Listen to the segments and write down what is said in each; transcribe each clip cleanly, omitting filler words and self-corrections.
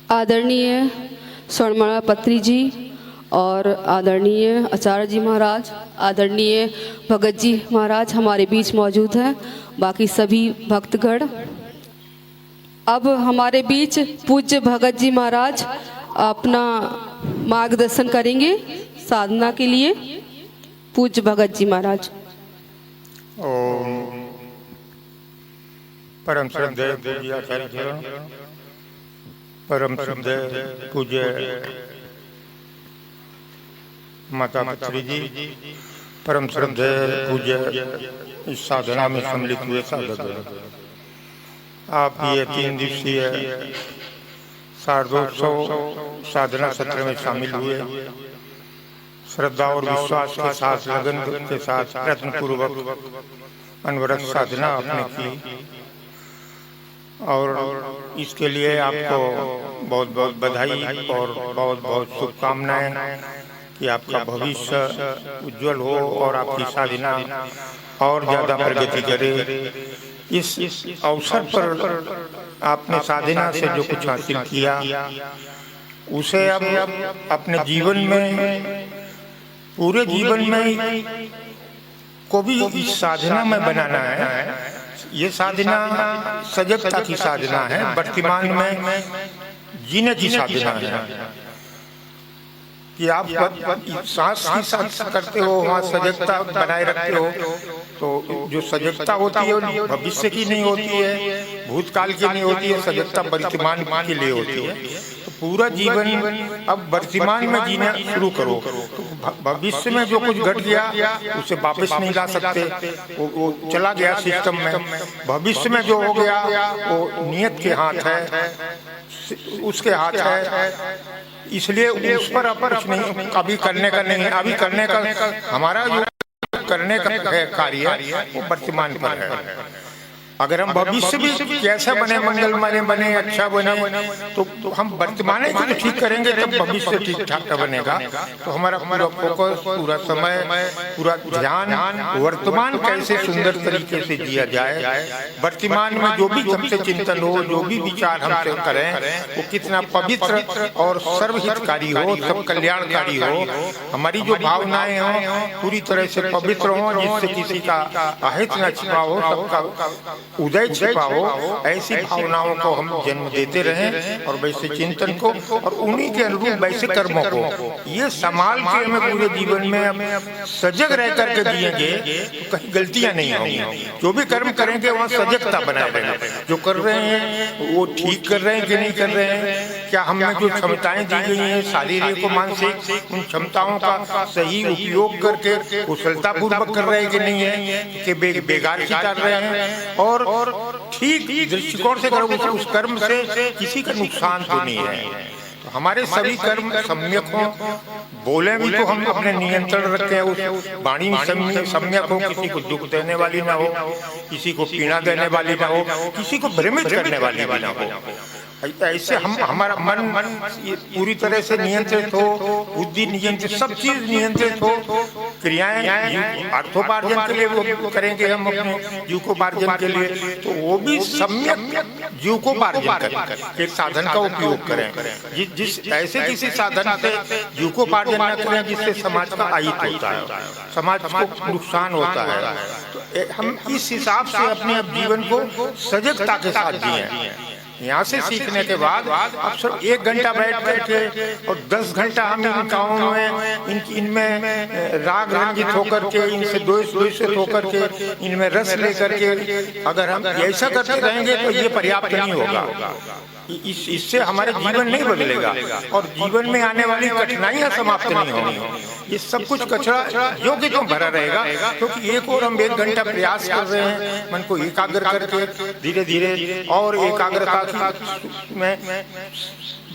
आदरणीय स्वर्णमाला पत्री जी और आदरणीय आचार्य जी महाराज, आदरणीय भगत जी महाराज हमारे बीच मौजूद हैं। बाकी सभी भक्तगण, अब हमारे बीच पूज्य भगत जी महाराज अपना मार्गदर्शन करेंगे साधना के लिए। पूज्य भगत जी महाराज। ओम परम श्रद्धेय पूज्य आचार्य जी, परम श्रद्धेय पूज्य माता पत्री जी, परम श्रद्धेय पूज्य इस साधना में सम्मिलित हुए साधक, आप ये 3 दिवसीय शारदोत्सव साधना सत्र में शामिल हुए। श्रद्धा और विश्वास के साथ, लगन के साथ, प्रयत्न पूर्वक अनवरत साधना आपने की और इसके लिए आपको बहुत बहुत बधाई और बहुत बहुत शुभकामनाएं कि आपका भविष्य उज्जवल हो और आपकी साधना और ज़्यादा प्रगति करे। इस अवसर पर आपने साधना से जो कुछ हासिल किया उसे अब अपने जीवन में, पूरे जीवन में को भी इस साधना में बनाना है। ये साधना सजगता की साधना है, वर्तमान में जीने की साधना है कि आप सांस की सांस करते हो, वहाँ सजगता बनाए रखते हो। तो जो सजगता होती है वो भविष्य की नहीं होती है, भूतकाल की नहीं होती है, सजगता वर्तमान के लिए होती है। तो पूरा जीवन अब वर्तमान में जीना शुरू करो। तो भविष्य में जो कुछ घट गया उसे वापस नहीं ला सकते, वो चला गया सिस्टम में। भविष्य में जो हो गया वो नियत के हाथ है, उसके हाथ है, इसलिए उस पर कुछ नहीं अभी करने का नहीं है। अभी करने का हमारा जो करने का कार्य है वो वर्तमान पर है। अगर हम भविष्य भी कैसा बने, मंगलमय बने, अच्छा बने, तो हम वर्तमान को तो ठीक करेंगे तब भविष्य ठीक ठाक बनेगा। तो हमारा पूरा फोकस, पूरा समय, पूरा ध्यान वर्तमान कैसे सुंदर तरीके से जिया जाए। वर्तमान में जो भी हमसे चिंतन हो, जो भी विचार हमसे करें, वो कितना पवित्र और सर्वहितकारी हो, सब कल्याणकारी हो। हमारी जो भावनाएं हों पूरी तरह से पवित्र हों, जिससे किसी का अहित न छिपा हो, सबका उदय छिपा हो। ऐसी भावनाओं को हम जन्म देते रहें और वैसे चिंतन को और उन्हीं के अनुरूप वैसे कर्मों को ये संभाल के हमें पूरे जीवन में सजग रह करके जिएंगे तो कहीं गलतियां नहीं होंगी। जो भी कर्म करेंगे वहाँ सजगता बनाए रहेंगे। जो कर रहे हैं वो ठीक कर रहे हैं कि नहीं कर रहे हैं, क्या हमें जो क्षमताएं दी गई हैं शारीरिक और मानसिक, उन क्षमताओं का सही उपयोग करके कुशलता पूर्वक कर रहे हैं कि नहीं है, कि बेगार कर रहे हैं और ठीक दृष्टिकोण से करो, उस कर्म से किसी का नुकसान तो नहीं है। तो हमारे सभी कर्म सम्यक हो, बोले भी तो हम अपने नियंत्रण रखें, उस वाणी सम्यक हो, किसी को दुख देने वाली ना हो, किसी को पीड़ा देने वाली ना हो, किसी को भ्रमित करने वाली भी ना हो। ऐसे हम हमारा मन पूरी तरह से नियंत्रित हो, बुद्धि नियंत्रित, सब चीज नियंत्रित हो। क्रियाएं अर्थोपार्जन के लिए वो करेंगे हम अपने जीविकोपार्जन के लिए, तो वो भी सम्यक जीविकोपार्जन करें, एक साधन का उपयोग करें। जिस ऐसे किसी साधन से जीविकोपार्जन न करें जिससे समाज का अहित होता है, समाज को नुकसान होता है। तो हम इस हिसाब से अपने जीवन को सजगता के साथ जिए। यहाँ से सीखने के बाद अब सिर्फ 1 घंटा बैठ करके और 10 घंटा हम इन कामों में इनमें राग रंजित होकर के, इनसे द्वेषित होकर के, इनमें रस लेकर के अगर हम ऐसा करते रहेंगे तो ये पर्याप्त नहीं होगा। इससे हमारे जीवन नहीं बदलेगा और जीवन में आने वाली कठिनाइयां समाप्त नहीं होंगी। ये सब कुछ कचरा योग्य तो भरा रहेगा, क्योंकि एक और हम 1 घंटा प्रयास कर रहे हैं मन को एकाग्र करके धीरे धीरे, और एकाग्रता में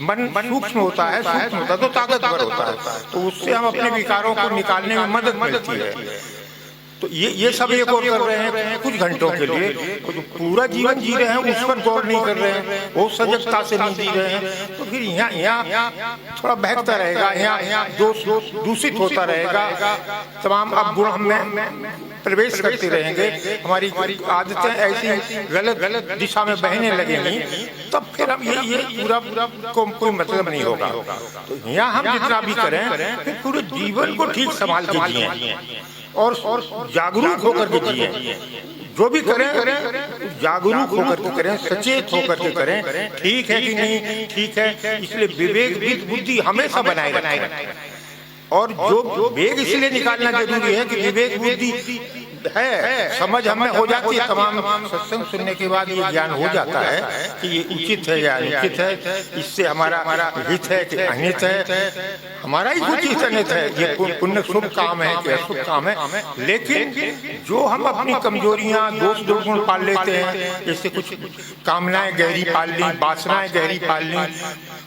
मन सूक्ष्म होता है, सूक्ष्म होता है तो ताकतवर होता है, तो उससे हम अपने विकारों को निकालने में मदद मिलती है। तो ये सब एक और कर रहे हैं कुछ घंटों के लिए, तो जो पूरा जीवन जी रहे हैं उस पर गौर नहीं कर रहे हैं, वो सजगता से नहीं जी रहे हैं। तो फिर यहाँ थोड़ा बहकता रहेगा, यहाँ दूषित होता रहेगा, तमाम अब गुण हमें प्रवेश करते रहेंगे, हमारी आदतें ऐसी गलत दिशा में बहने लगेंगी, तब फिर हम ये पूरा कोई मतलब नहीं होगा। तो यहाँ हम जितना भी करें फिर पूरे जीवन को ठीक संभाल के जिए और जागरूक होकर के जिए। जो भी करें जागरूक होकर के करें, सचेत होकर के करें, ठीक है कि नहीं ठीक है। इसलिए विवेक बुद्धि हमेशा बनाए रखें। और जो वेग इसलिए निकालना जरूरी है कि विवेक बुद्धि है, समझ हमें हो जाती है। तमाम सत्संग सुनने के बाद ये ज्ञान हो जाता है कि ये उचित है या अनुचित है, इससे हमारा हित है कि अनित है, हमारा ही उचित अनित है, ये पुण्य शुभ काम है कि अशुभ काम है। लेकिन जो हम अपनी कमजोरियां दोष दुर्गुण पाल लेते हैं, जैसे कुछ कामनाएं गहरी पाल ली, वासनाएं गहरी पाल ली,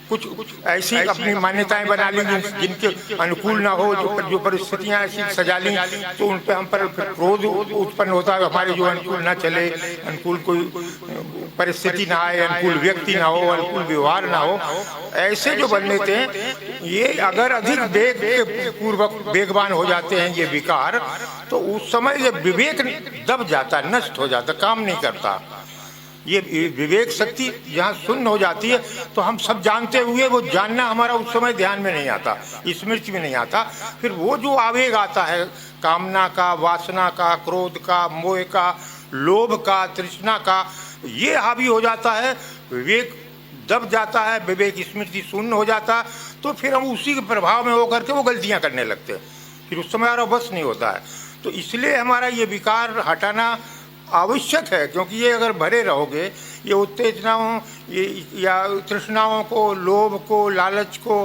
कुछ ऐसी अपनी मान्यताएं बना ली जिनके अनुकूल ना हो, जो परिस्थितियां ऐसी सजा ली तो उन पर हम पर क्रोध उत्पन्न होता है, हमारे जो अनुकूल ना चले, अनुकूल कोई परिस्थिति ना आए, अनुकूल व्यक्ति ना हो, अनुकूल व्यवहार ना हो, ऐसे जो बन लेते हैं, ये अगर अधिक वेग के पूर्वक वेगवान हो जाते हैं ये विकार, तो उस समय ये विवेक दब जाता है, नष्ट हो जाता, काम नहीं करता। ये विवेक शक्ति जहाँ शून्य हो जाती है तो हम सब जानते हुए वो जानना हमारा उस समय ध्यान में नहीं आता, स्मृति में नहीं आता। फिर वो जो आवेग आता है कामना का, वासना का, क्रोध का, मोह का, लोभ का, तृष्णा का, ये हावी हो जाता है, विवेक दब जाता है, विवेक स्मृति शून्य हो जाता, तो फिर हम उसी के प्रभाव में होकर के वो गलतियाँ करने लगते हैं, फिर उस समय हमारा बस नहीं होता है। तो इसलिए हमारा ये विकार हटाना आवश्यक है, क्योंकि ये अगर भरे रहोगे, ये उत्तेजनाओं या तृष्णाओं को, लोभ को, लालच को,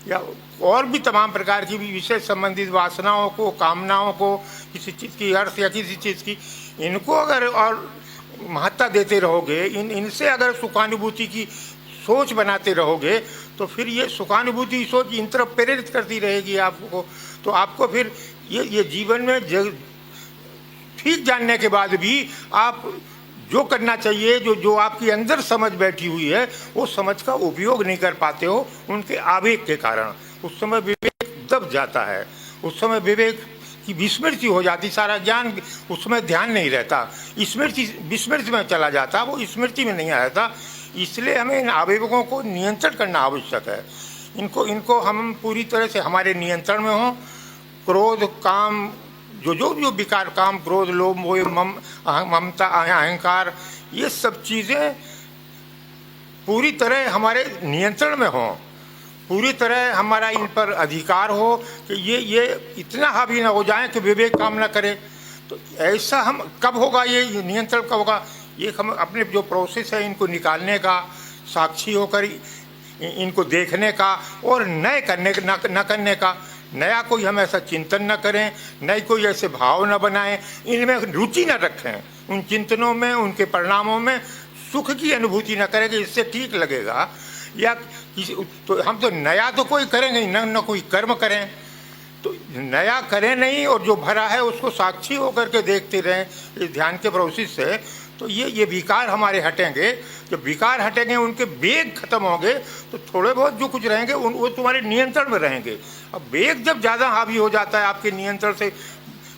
या और भी तमाम प्रकार की भी विषय संबंधित वासनाओं को, कामनाओं को, किसी चीज़ की अर्थ या किसी चीज़ की, इनको अगर और महत्ता देते रहोगे, इनसे अगर सुखानुभूति की सोच बनाते रहोगे, तो फिर ये सुखानुभूति सोच इन तरफ प्रेरित करती रहेगी आपको। तो आपको फिर ये जीवन में ठीक जानने के बाद भी आप जो करना चाहिए, जो आपकी अंदर समझ बैठी हुई है, वो समझ का उपयोग नहीं कर पाते हो उनके आवेग के कारण। उस समय विवेक दब जाता है, उस समय विवेक की विस्मृति हो जाती, सारा ज्ञान उसमें ध्यान नहीं रहता, विस्मृति में चला जाता, वो स्मृति में नहीं आता। इसलिए हमें इन आवेगों को नियंत्रण करना आवश्यक है। इनको हम पूरी तरह से हमारे नियंत्रण में हों। क्रोध, काम, जो विकार, काम, क्रोध, लोभ, मोह, ममता, अहंकार, ये सब चीज़ें पूरी तरह हमारे नियंत्रण में हों, पूरी तरह हमारा इन पर अधिकार हो कि ये इतना हावी ना हो जाए कि विवेक काम ना करे। तो ऐसा हम कब होगा, ये नियंत्रण कब होगा? ये हम अपने जो प्रोसेस है इनको निकालने का, साक्षी होकर इनको देखने का और नए न करने का। नया कोई हम ऐसा चिंतन न करें, नए कोई ऐसे भाव न बनाएं, इनमें रुचि न रखें, उन चिंतनों में, उनके परिणामों में सुख की अनुभूति न करें कि इससे ठीक लगेगा, या तो हम तो नया तो कोई करेंगे ही न कोई कर्म करें, तो नया करें नहीं, और जो भरा है उसको साक्षी होकर के देखते रहें इस ध्यान के प्रोसेस से। तो ये विकार हमारे हटेंगे। जब विकार हटेंगे, उनके वेग खत्म होंगे, तो थोड़े बहुत जो कुछ रहेंगे वो तुम्हारे नियंत्रण में रहेंगे। अब वेग जब ज़्यादा हावी हो जाता है, आपके नियंत्रण से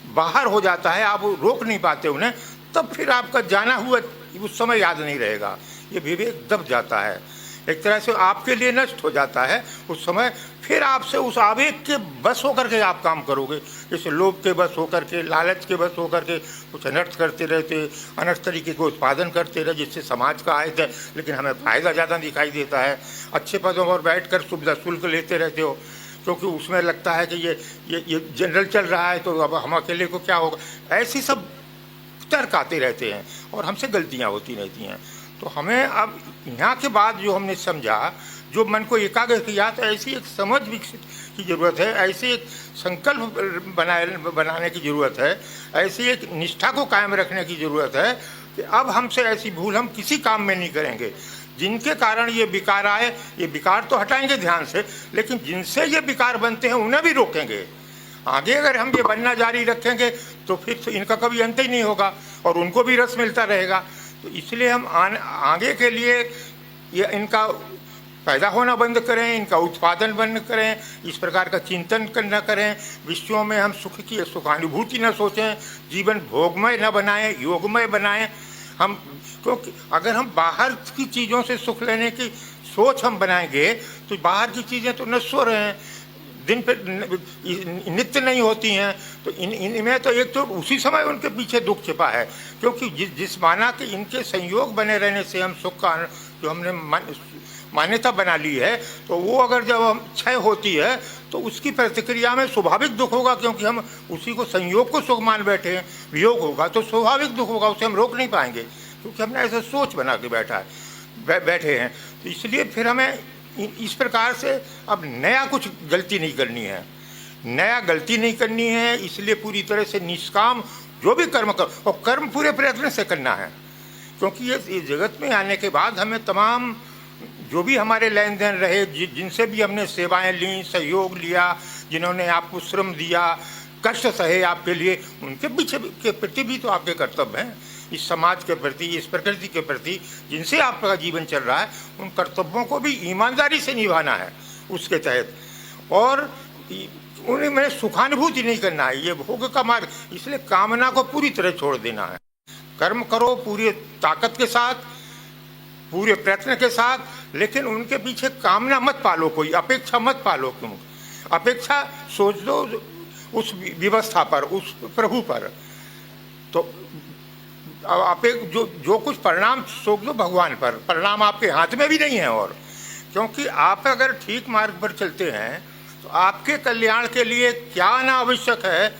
बाहर हो जाता है, आप रोक नहीं पाते उन्हें, तब फिर आपका जाना हुआ उस समय याद नहीं रहेगा, ये विवेक दब जाता है, एक तरह से आपके लिए नष्ट हो जाता है उस समय। फिर आपसे उस आवेग के बस होकर के आप काम करोगे, जैसे लोभ के बस होकर के, लालच के बस होकर के कुछ अनर्थ करते रहते, अनर्थ तरीके को उत्पादन करते रहे, जिससे समाज का आयत है लेकिन हमें फ़ायदा ज़्यादा दिखाई देता है। अच्छे पदों पर बैठकर सुविधा शुल्क लेते रहते हो, क्योंकि उसमें लगता है कि ये जनरल चल रहा है, तो अब हम अकेले को क्या होगा। ऐसी सब तर्क आते रहते हैं और हमसे गलतियाँ होती रहती हैं। तो हमें अब यहाँ के बाद जो हमने समझा, जो मन को एकाग्र किया, तो ऐसी एक समझ विकसित की ज़रूरत है, ऐसी एक संकल्प बनाने की ज़रूरत है, ऐसी एक निष्ठा को कायम रखने की ज़रूरत है कि अब हमसे ऐसी भूल हम किसी काम में नहीं करेंगे। जिनके कारण ये विकार आए, ये विकार तो हटाएंगे ध्यान से, लेकिन जिनसे ये विकार बनते हैं उन्हें भी रोकेंगे। आगे अगर हम ये बनना जारी रखेंगे तो फिर तो इनका कभी अंत ही नहीं होगा और उनको भी रस मिलता रहेगा। तो इसलिए हम आगे के लिए ये इनका पैदा होना बंद करें, इनका उत्पादन बंद करें, इस प्रकार का चिंतन न करें, विषयों में हम सुख की सुखानुभूति न सोचें, जीवन भोगमय न बनाएं, योगमय बनाएं। हम क्योंकि अगर हम बाहर की चीज़ों से सुख लेने की सोच हम बनाएंगे तो बाहर की चीज़ें तो नश्वर हैं, दिन पे नित्य नहीं होती हैं। तो इनमें तो एक तो उसी समय उनके पीछे दुख छिपा है, क्योंकि जिस माना कि इनके संयोग बने रहने से हम सुख का जो हमने मान्यता बना ली है, तो वो अगर जब हम क्षय होती है तो उसकी प्रतिक्रिया में स्वाभाविक दुख होगा, क्योंकि हम उसी को संयोग को सुख मान बैठे हैं। वियोग होगा तो स्वाभाविक दुख होगा, उसे हम रोक नहीं पाएंगे, क्योंकि हमने ऐसा सोच बना के बैठे हैं। तो इसलिए फिर हमें इस प्रकार से अब नया कुछ गलती नहीं करनी है, नया गलती नहीं करनी है। इसलिए पूरी तरह से निष्काम जो भी कर्म कर, और कर्म पूरे प्रयत्न से करना है, क्योंकि ये जगत में आने के बाद हमें तमाम जो भी हमारे लेन देन रहे, जिनसे भी हमने सेवाएं ली, सहयोग लिया, जिन्होंने आपको श्रम दिया, कष्ट सहे आपके लिए, उनके पीछे के प्रति भी तो आपके कर्तव्य हैं। इस समाज के प्रति, इस प्रकृति के प्रति जिनसे आपका जीवन चल रहा है, उन कर्तव्यों को भी ईमानदारी से निभाना है उसके तहत, और उनमें सुखानुभूति नहीं करना है, ये भोग का मार्ग। इसलिए कामना को पूरी तरह छोड़ देना है। कर्म करो पूरी ताकत के साथ, पूरे प्रयत्न के साथ, लेकिन उनके पीछे कामना मत पालो, कोई अपेक्षा मत पालो। क्यों अपेक्षा सोच दो उस व्यवस्था पर, उस प्रभु पर। तो जो कुछ परिणाम सोच दो भगवान पर, परिणाम आपके हाथ में भी नहीं है। और क्योंकि आप अगर ठीक मार्ग पर चलते हैं तो आपके कल्याण के लिए क्या आना आवश्यक है,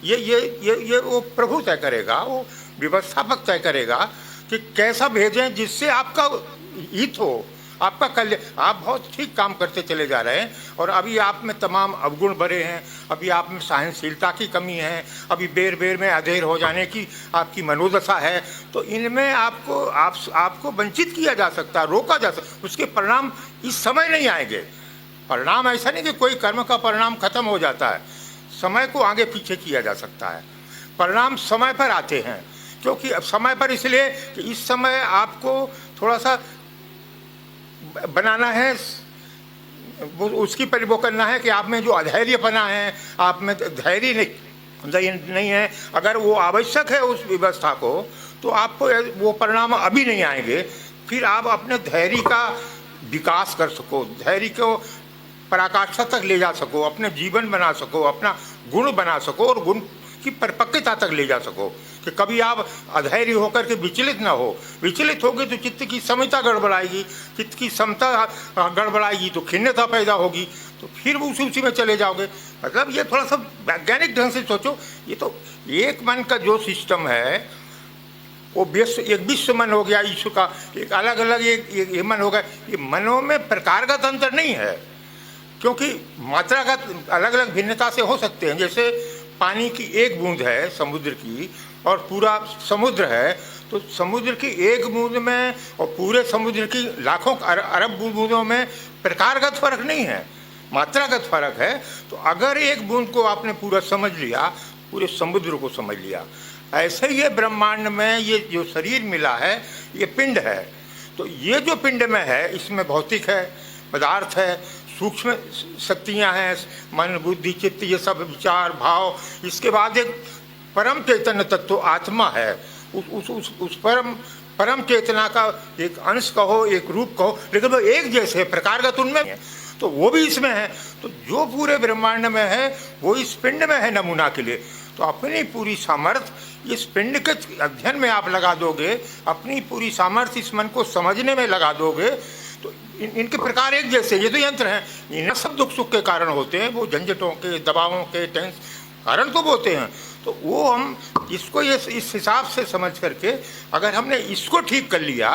ये वो प्रभु तय करेगा, वो व्यवस्थापक तय करेगा कि कैसा भेजें जिससे आपका हित हो, आपका कल्याण। आप बहुत ठीक काम करते चले जा रहे हैं, और अभी आप में तमाम अवगुण भरे हैं, अभी आप में सहनशीलता की कमी है, अभी बेर बेर में अधेर हो जाने की आपकी मनोदशा है। तो इनमें आपको वंचित किया जा सकता है, रोका जा सकता। उसके परिणाम इस समय नहीं आएंगे। परिणाम ऐसा नहीं कि कोई कर्म का परिणाम खत्म हो जाता है, समय को आगे पीछे किया जा सकता है। परिणाम समय पर आते हैं, क्योंकि अब समय पर इसलिए कि इस समय आपको थोड़ा सा बनाना है, उसकी वो करना है कि आप में जो अधैर्यपना है, आप में धैर्य नहीं है। अगर वो आवश्यक है उस व्यवस्था को, तो आपको वो परिणाम अभी नहीं आएंगे। फिर आप अपने धैर्य का विकास कर सको, धैर्य को पराकाष्ठा तक ले जा सको, अपने जीवन बना सको, अपना गुण बना सको, और गुण की परिपक्वता तक ले जा सको, कि कभी आप अधैर्य होकर के विचलित ना हो। विचलित होगे तो चित्त की समता गड़बड़ाएगी, चित्त की समता गड़बड़ाएगी तो खिन्नता पैदा होगी, तो फिर उसी में चले जाओगे। मतलब ये थोड़ा सा वैज्ञानिक ढंग से सोचो। ये तो एक मन का जो सिस्टम है वो एक विश्व मन हो गया, ईश्वर का एक अलग अलग एक मन हो गया। ये मनों में प्रकारगत अंतर नहीं है, क्योंकि मात्रागत अलग अलग भिन्नता से हो सकते हैं। जैसे पानी की एक बूंद है समुद्र की, और पूरा समुद्र है, तो समुद्र की एक बूंद में और पूरे समुद्र की लाखों अरब बूंदों में प्रकारगत फर्क नहीं है, मात्रागत फर्क है। तो अगर एक बूंद को आपने पूरा समझ लिया, पूरे समुद्र को समझ लिया। ऐसे ही ये ब्रह्मांड में ये जो शरीर मिला है, ये पिंड है। तो ये जो पिंड में है, इसमें भौतिक है, पदार्थ है, सूक्ष्म शक्तियाँ हैं, मन बुद्धि चित्त, ये सब विचार भाव। इसके बाद एक परम चैतन्य तत्व आत्मा है। उस परम चेतना का एक अंश कहो, एक रूप कहो, लेकिन वो एक जैसे प्रकारगत उनमें है, तो वो भी इसमें है। तो जो पूरे ब्रह्मांड में है वो इस पिंड में है नमूना के लिए। तो अपनी पूरी सामर्थ्य इस पिंड के अध्ययन में आप लगा दोगे, अपनी पूरी सामर्थ्य इस मन को समझने में लगा दोगे, तो इनके प्रकार एक जैसे। ये तो यंत्र हैं, इन्हें सब दुख सुख के कारण होते हैं, वो झंझटों के, दबावों के, कारण तो होते हैं। तो वो हम इसको इस हिसाब से समझ करके, अगर हमने इसको ठीक कर लिया,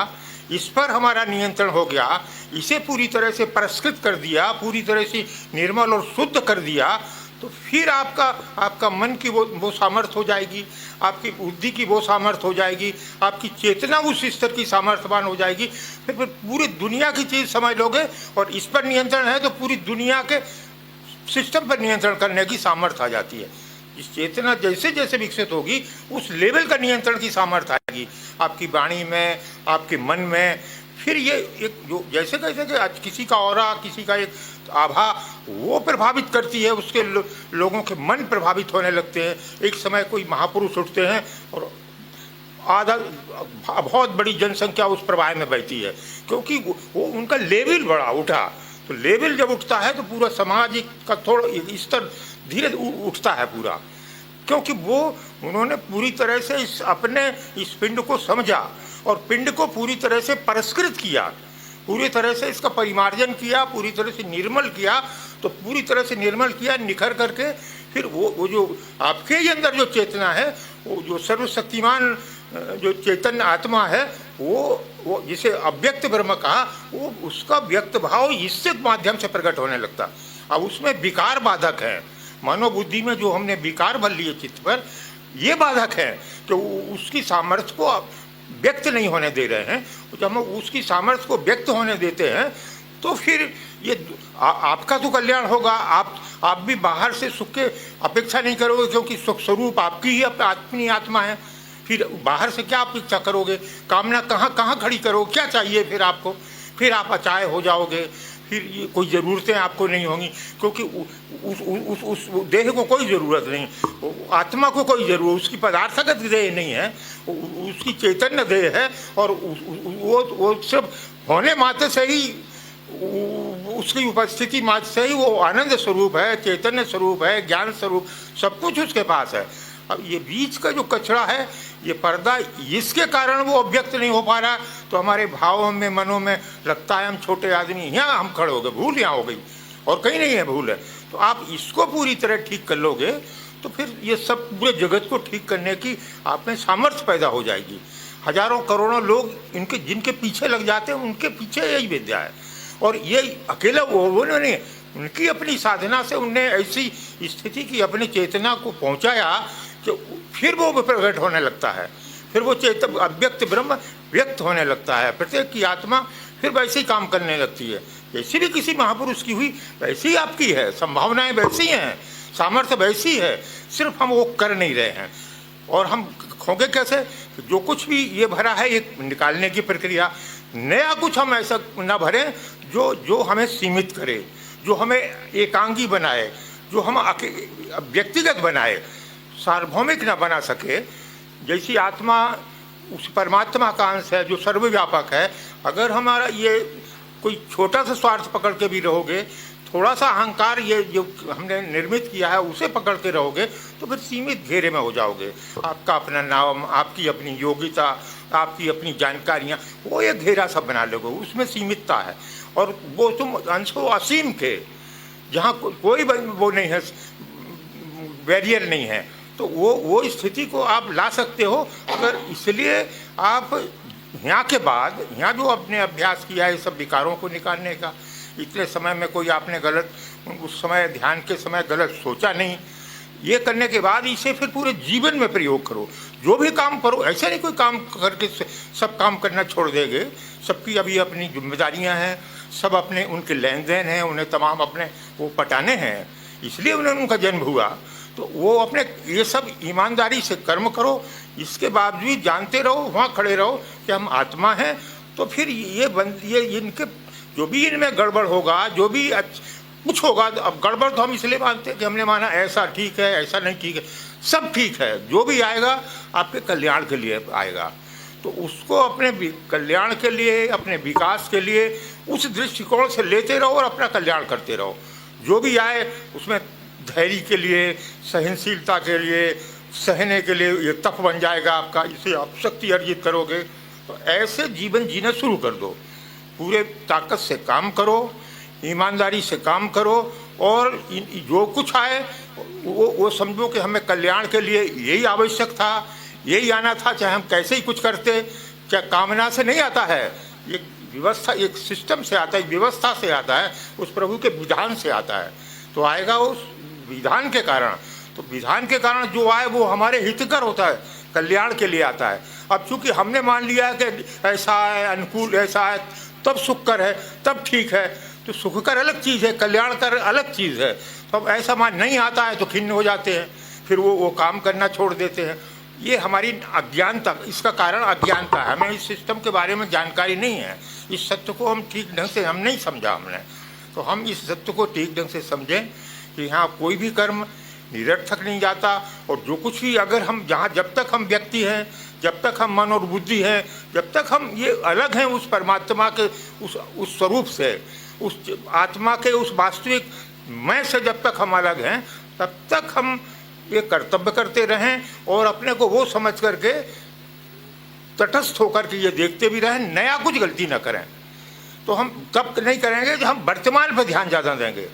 इस पर हमारा नियंत्रण हो गया, इसे पूरी तरह से परिष्कृत कर दिया, पूरी तरह से निर्मल और शुद्ध कर दिया, तो फिर आपका मन की वो सामर्थ्य हो जाएगी, आपकी बुद्धि की वो सामर्थ्य हो जाएगी, आपकी चेतना उस स्तर की सामर्थ्यवान हो जाएगी। फिर पूरी दुनिया की चीज़ समझ लोगे, और इस पर नियंत्रण है तो पूरी दुनिया के सिस्टम पर नियंत्रण करने की सामर्थ्य आ जाती है। इस चेतना जैसे जैसे विकसित होगी, उस लेवल का नियंत्रण की सामर्थ्य आएगी आपकी वाणी में, आपके मन में। फिर ये एक जो जैसे कैसे कि आज किसी का ऑरा, किसी का एक आभा वो प्रभावित करती है, उसके लोगों के मन प्रभावित होने लगते हैं। एक समय कोई महापुरुष उठते हैं और आधा बहुत बड़ी जनसंख्या उस प्रवाह में बहती है, क्योंकि वो उनका लेवल बड़ा उठा। तो लेवल जब उठता है तो पूरा समाज का थोड़ा स्तर धीरे उठता है पूरा, क्योंकि वो उन्होंने पूरी तरह से इस पिंड को समझा और पिंड को पूरी तरह से परिष्कृत किया, पूरी तरह से इसका परिमार्जन किया, पूरी तरह से निर्मल किया। तो पूरी तरह से निर्मल किया, निखर करके फिर वो जो आपके ही अंदर जो चेतना है, वो जो सर्वशक्तिमान जो चैतन्य आत्मा है, वो जिसे अव्यक्त ब्रह्म कहा, वो उसका व्यक्त भाव इससे माध्यम से प्रकट होने लगता। अब उसमें विकार बाधक है, मनोबुद्धि में जो हमने विकार भर लिए चित्त पर, ये बाधक है कि उसकी सामर्थ्य को व्यक्त नहीं होने दे रहे हैं। जब हम उसकी सामर्थ्य को व्यक्त होने देते हैं तो फिर ये आपका तो कल्याण होगा। आप भी बाहर से सुख के अपेक्षा नहीं करोगे, क्योंकि सुख स्वरूप आपकी ही अपनी आत्मा है। फिर बाहर से क्या अपेक्षा करोगे, कामना कहाँ खड़ी करोगे, क्या चाहिए फिर आपको? फिर आप अचाय हो जाओगे, फिर ये कोई ज़रूरतें आपको नहीं होंगी, क्योंकि उस देह को कोई ज़रूरत नहीं, आत्मा को कोई ज़रूरत, उसकी पदार्थगत देह नहीं है, उसकी चैतन्य देह है। और वो सिर्फ होने मात्र से ही, उसकी उपस्थिति मात्र से ही वो आनंद स्वरूप है, चैतन्य स्वरूप है, ज्ञान स्वरूप, सब कुछ उसके पास है। अब ये बीच का जो कचरा है, ये पर्दा, इसके कारण वो अव्यक्त नहीं हो पा रहा। तो हमारे भावों में, मनों में लगता है हम छोटे आदमी, यहाँ हम खड़े हो गए, भूल यहाँ हो गई और कहीं नहीं है भूल है। तो आप इसको पूरी तरह ठीक कर लोगे तो फिर ये सब पूरे जगत को ठीक करने की आप में सामर्थ्य पैदा हो जाएगी। हजारों करोड़ों लोग इनके जिनके पीछे लग जाते हैं, उनके पीछे यही विद्या है। और ये अकेला वो नहीं, उनकी अपनी साधना से उनने ऐसी स्थिति की अपनी चेतना को पहुँचाया कि फिर वो प्रकट होने लगता है, फिर वो चैतन्य अव्यक्त ब्रह्म व्यक्त होने लगता है। प्रत्येक की आत्मा फिर वैसे ही काम करने लगती है, जैसी भी किसी महापुरुष की हुई वैसी ही आपकी है, संभावनाएं वैसी हैं, सामर्थ्य वैसी है, सिर्फ हम वो कर नहीं रहे हैं। और हम होंगे कैसे? जो कुछ भी ये भरा है, ये निकालने की प्रक्रिया, नया कुछ हम ऐसा ना भरें जो हमें सीमित करे, जो हमें एकांगी बनाए, जो हम व्यक्तिगत बनाए, सार्वभौमिक ना बना सके। जैसी आत्मा उस परमात्मा का अंश है जो सर्वव्यापक है, अगर हमारा ये कोई छोटा सा स्वार्थ पकड़ के भी रहोगे, थोड़ा सा अहंकार ये जो हमने निर्मित किया है उसे पकड़ के रहोगे, तो फिर सीमित घेरे में हो जाओगे। आपका अपना नाम, आपकी अपनी योग्यता, आपकी अपनी जानकारियाँ, वो एक घेरा सा बना लोगे, उसमें सीमितता है। और वो तुम अंश हो असीम के, जहाँ कोई वो नहीं है, बैरियर नहीं है, तो वो स्थिति को आप ला सकते हो। अगर इसलिए आप यहाँ के बाद, यहाँ जो आपने अभ्यास किया है सब विकारों को निकालने का, इतने समय में कोई आपने गलत, उस समय ध्यान के समय गलत सोचा नहीं, ये करने के बाद इसे फिर पूरे जीवन में प्रयोग करो। जो भी काम करो, ऐसा नहीं कोई काम करके सब काम करना छोड़ देंगे। सबकी अभी अपनी जिम्मेदारियां हैं, सब अपने उनके लेन देन हैं, उन्हें तमाम अपने वो पटाने हैं, इसलिए उनका जन्म हुआ। तो वो अपने ये सब ईमानदारी से कर्म करो। इसके बावजूद जानते रहो, वहाँ खड़े रहो कि हम आत्मा हैं। तो फिर ये इनके जो भी इनमें गड़बड़ होगा, जो भी कुछ होगा, अब गड़बड़ तो हम इसलिए मानते हैं कि हमने माना ऐसा ठीक है, ऐसा नहीं ठीक है, सब ठीक है। जो भी आएगा आपके कल्याण के लिए आएगा, तो उसको अपने कल्याण के लिए, अपने विकास के लिए उस दृष्टिकोण से लेते रहो और अपना कल्याण करते रहो। जो भी आए उसमें धैर्य के लिए, सहनशीलता के लिए, सहने के लिए ये तप बन जाएगा आपका, इसे आप शक्ति अर्जित करोगे। तो ऐसे जीवन जीना शुरू कर दो, पूरे ताकत से काम करो, ईमानदारी से काम करो, और जो कुछ आए वो समझो कि हमें कल्याण के लिए यही आवश्यक था, यही आना था, चाहे हम कैसे ही कुछ करते। क्या कामना से नहीं आता है, एक व्यवस्था, एक सिस्टम से आता है, व्यवस्था से आता है, उस प्रभु के विधान से आता है। तो आएगा उस विधान के कारण। तो विधान के कारण जो आए वो हमारे हितकर होता है, कल्याण के लिए आता है। अब चूंकि हमने मान लिया कि ऐसा है, अनुकूल ऐसा है, तब सुखकर है, तब ठीक है। तो सुखकर अलग चीज़ है, कल्याणकर अलग चीज़ है। तो अब ऐसा मान नहीं आता है तो खिन्न हो जाते हैं, फिर वो काम करना छोड़ देते हैं। ये हमारी अज्ञानता, इसका कारण अज्ञानता है। हमें इस सिस्टम के बारे में जानकारी नहीं है, इस सत्य को हम ठीक ढंग से हम नहीं समझा हमने। तो हम इस सत्य को ठीक ढंग से समझें कि हाँ, कोई भी कर्म निरर्थक नहीं जाता, और जो कुछ भी अगर हम जहाँ जब तक हम व्यक्ति हैं, जब तक हम मन और बुद्धि हैं, जब तक हम ये अलग हैं उस परमात्मा के उस स्वरूप से, उस आत्मा के उस वास्तविक मैं से जब तक हम अलग हैं, तब तक हम ये कर्तव्य करते रहें और अपने को वो समझ करके तटस्थ होकर के ये देखते भी रहें, नया कुछ गलती न करें। तो हम तब नहीं करेंगे जब हम वर्तमान पर ध्यान ज़्यादा देंगे।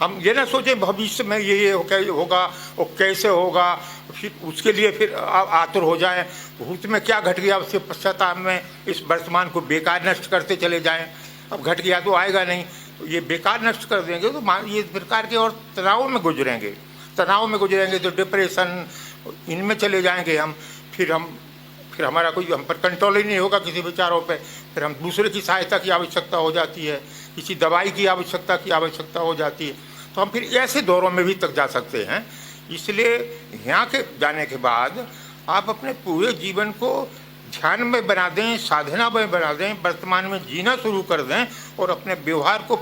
हम ये ना सोचें भविष्य में ये होगा और कैसे होगा, फिर उसके लिए फिर आतुर हो जाएं, भूत में क्या घट गया उसके पश्चाताप में इस वर्तमान को बेकार नष्ट करते चले जाएं। अब घट गया तो आएगा नहीं, तो ये बेकार नष्ट कर देंगे तो ये प्रकार के और तनाव में गुजरेंगे तो डिप्रेशन इनमें चले जाएंगे हम। फिर हमारा कोई हम पर कंट्रोल ही नहीं होगा किसी विचारों पे। फिर हम दूसरे की सहायता की आवश्यकता हो जाती है, किसी दवाई की आवश्यकता हो जाती है। तो हम फिर ऐसे दौरों में भी तक जा सकते हैं। इसलिए यहाँ के जाने के बाद आप अपने पूरे जीवन को ध्यान में बना दें, साधना में बना दें, वर्तमान में जीना शुरू कर दें, और अपने व्यवहार को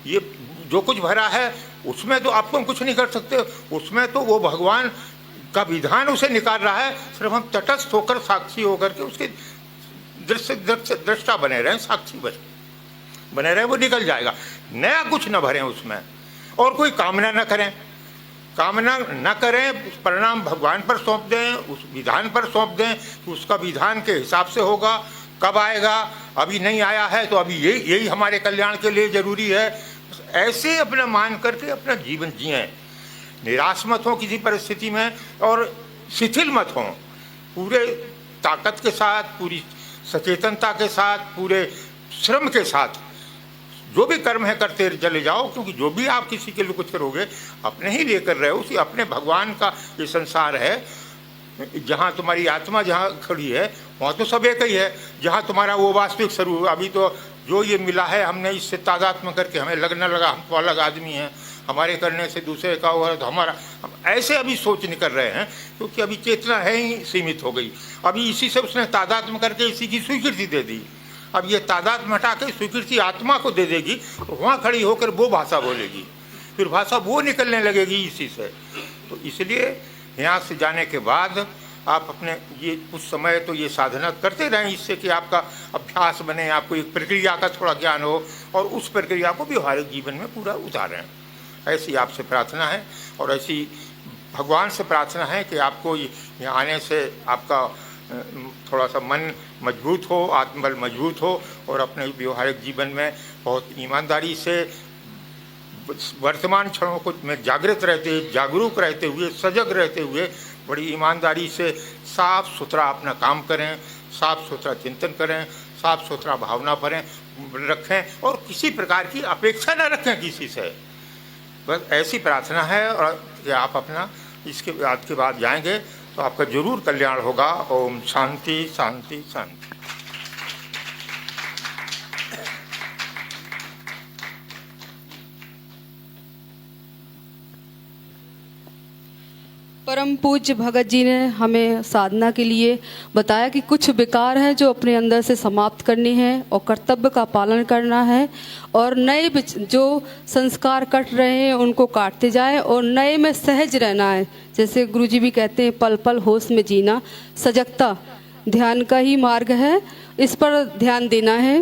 ये जो कुछ भरा है उसमें तो आपको हम कुछ नहीं कर सकते, उसमें तो वो भगवान का विधान उसे निकाल रहा है। सिर्फ हम तटस्थ होकर, साक्षी होकर के उसके दृष्टा बने रहें, साक्षी बने रहें, वो निकल जाएगा। नया कुछ न भरें उसमें, और कोई कामना न करें, उस परिणाम भगवान पर सौंप दें, उस विधान पर सौंप दें कि उसका विधान के हिसाब से होगा। कब आएगा, अभी नहीं आया है तो अभी यही हमारे कल्याण के लिए जरूरी है। ऐसे अपना मान करके अपना जीवन जिएं, निराश मत हो किसी परिस्थिति में, और शिथिल मत हो, पूरे ताकत के साथ, पूरी सचेतनता के साथ, पूरे श्रम के साथ जो भी कर्म है करते चले जाओ, क्योंकि जो भी आप किसी के लिए कुछ करोगे अपने ही लिए कर रहे हो। उसी अपने भगवान का ये संसार है। जहाँ तुम्हारी आत्मा जहाँ खड़ी है वहाँ तो सब एक ही है। जहाँ तुम्हारा वो वास्तविक स्वरूप, अभी तो जो ये मिला है हमने इससे तादात्म्य करके हमें लगने लगा हम तो अलग आदमी हैं, हमारे करने से दूसरे का हुआ तो हमारा, हम ऐसे अभी सोच नहीं कर रहे हैं, क्योंकि अभी चेतना है ही सीमित हो गई। अभी इसी से उसने तादात्म्य करके इसी की स्वीकृति दे दी। अब ये तादात्म्य हटा के स्वीकृति आत्मा को दे देगी, तो वहाँ खड़ी होकर वो भाषा बोलेगी, फिर भाषा वो निकलने लगेगी इसी से। तो इसलिए यहाँ से जाने के बाद आप अपने ये कुछ समय तो ये साधना करते रहें, इससे कि आपका अभ्यास बने, आपको एक प्रक्रिया का थोड़ा ज्ञान हो, और उस प्रक्रिया को व्यवहारिक जीवन में पूरा उतारें। ऐसी आपसे प्रार्थना है, और ऐसी भगवान से प्रार्थना है कि आपको यहाँ आने से आपका थोड़ा सा मन मजबूत हो, आत्मबल मजबूत हो, और अपने व्यवहारिक जीवन में बहुत ईमानदारी से वर्तमान क्षणों को में जागृत रहते, जागरूक रहते हुए, सजग रहते हुए, बड़ी ईमानदारी से साफ सुथरा अपना काम करें, साफ सुथरा चिंतन करें, साफ सुथरा भावना भरें रखें, और किसी प्रकार की अपेक्षा न रखें किसी से। बस ऐसी प्रार्थना है, और कि आप अपना इसके बाद जाएंगे तो आपका जरूर कल्याण होगा। ओम शांति शांति शांति। परम पूज्य भगत जी ने हमें साधना के लिए बताया कि कुछ विकार हैं जो अपने अंदर से समाप्त करनी है, और कर्तव्य का पालन करना है, और नए जो संस्कार कट रहे हैं उनको काटते जाए, और नए में सहज रहना है। जैसे गुरुजी भी कहते हैं, पल पल होश में जीना, सजगता ध्यान का ही मार्ग है, इस पर ध्यान देना है।